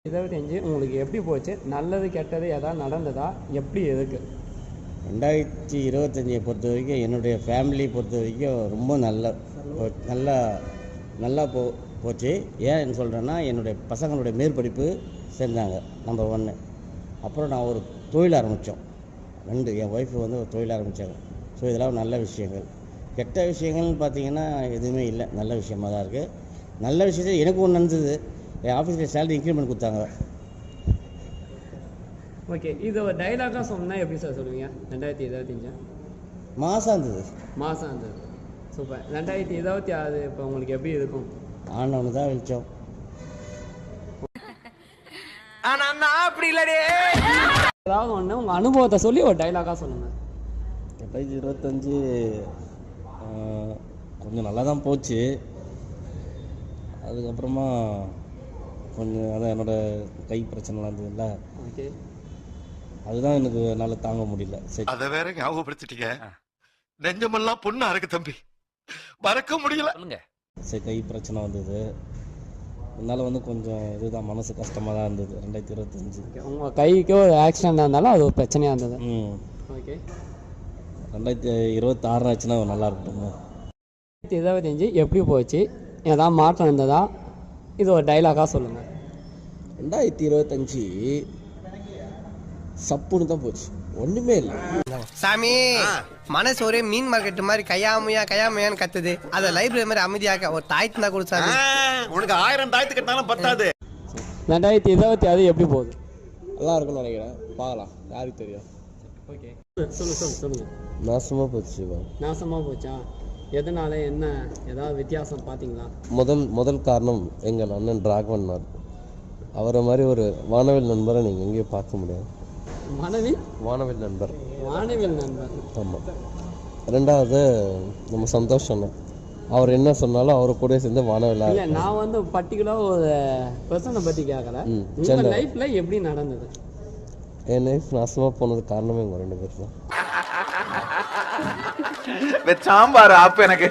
25 உங்களுக்கு எப்படி போச்சு? நல்லது கெட்டது ஏதாவது நடந்ததா? எப்படி எதுக்கு? 2025 பொறுத்த வரைக்கும் என்னுடைய ஃபேமிலி பொறுத்த வரைக்கும் ரொம்ப நல்லா நல்லா போச்சு. ஏன் சொல்கிறேன்னா, என்னுடைய பசங்களுடைய மேற்படிப்பு சேர்ந்தாங்க நம்பர் 1. அப்புறம் நான் ஒரு தொழில் ஆரம்பித்தோம். 2 என் ஒய்ஃபு வந்து ஒரு தொழில் ஆரம்பித்தாங்க. ஸோ இதெல்லாம் நல்ல விஷயங்கள். கெட்ட விஷயங்கள்னு பார்த்தீங்கன்னா எதுவுமே இல்லை, நல்ல விஷயமாக தான் இருக்குது. நல்ல விஷயத்தில் எனக்கு ஒன்று நடந்தது. என் ஆஃபீஸில் சேலரி இன்க்ரிமெண்ட் கொடுத்தாங்க. ஓகே, இது ஒரு டைலாகாக சொன்னால் எப்படி சார் சொல்லுவீங்க? 2025 மாதம் இருந்தது. மாதம் இருந்தது. சூப்பர். 2026 இப்போ உங்களுக்கு எப்படி இருக்கும்? ஆண்டவனு தான் வெளிச்சம். அப்படி இல்லடே. ஏதாவது ஒன்று உங்கள் அனுபவத்தை சொல்லி ஒரு டைலாகாக சொல்லுங்கள். 2025 கொஞ்சம் நல்லா தான் போச்சு. அதுக்கப்புறமா கொஞ்சம் அதான் என்னோடய கை பிரச்சனைலாம் இருந்ததுல்ல, ஓகே, அதுதான் எனக்கு என்னால் தாங்க முடியல. சரி, அதை வேற ஞாபகப்படுத்திட்டீங்க. நெஞ்சமெல்லாம் பொண்ணா இருக்கு தம்பி, மறக்க முடியல. சரி, கை பிரச்சனை வந்தது. அதனால் வந்து கொஞ்சம் இதுதான், மனசு கஷ்டமாக தான் இருந்தது 2025. உங்கள் கைக்கு ஒரு ஆக்சிடென்ட் இருந்தாலும் அது ஒரு பிரச்சனையாக இருந்தது. ஓகே, 2026 ஆச்சுன்னா நல்லா இருக்கட்டும். 2025 எப்படி போச்சு? ஏதாவது மாற்றம் இருந்ததா? இது ஒரு டைலாகாக சொல்லுங்கள். 2025 சப்புன்னு தான் போச்சு, ஒன்றுமே இல்லை. சாமி, மனசு ஒரே மீன் மார்க்கெட் மாதிரி கையாமையான்னு கத்துது. அதை லைப்ரரி மாதிரி அமைதியாக ஒரு தாய்த்து தான் கொடுத்தாரு. உனக்கு 1000 தாயத்து கட்டினாலும் பத்தாது. 2026 எப்படி போகுது? நல்லா இருக்கும்னு நினைக்கிறேன், பார்க்கலாம், யாருக்கு தெரியும். ஓகே, சொல்லுங்கள். நாசமாக போச்சு. நாசமாக போச்சா? எதனால? என்ன ஏதாவது வித்தியாசம் பார்த்தீங்களா? முதல் காரணம் எங்கள் அண்ணன் ராகவன். அவரை மாதிரி ஒரு வானவில் நண்பரை நீங்கள் எங்கேயும் பார்க்க முடியாது. வானவில் நண்பர். ஆமாம். 2வது நம்ம சந்தோஷம். அவர் என்ன சொன்னாலும் அவர் கூட சேர்ந்து வானவில். இல்லை, நான் வந்து பர்டிகுலராக ஒரு பர்சனை பற்றி கேட்கல. உங்கள் லைஃப்பில் எப்படி நடந்தது? என் லைஃப் நாசமாக போனது காரணமே உங்கள் 2 பேர் தான். சாம்பார் ஆப்பு எனக்கு.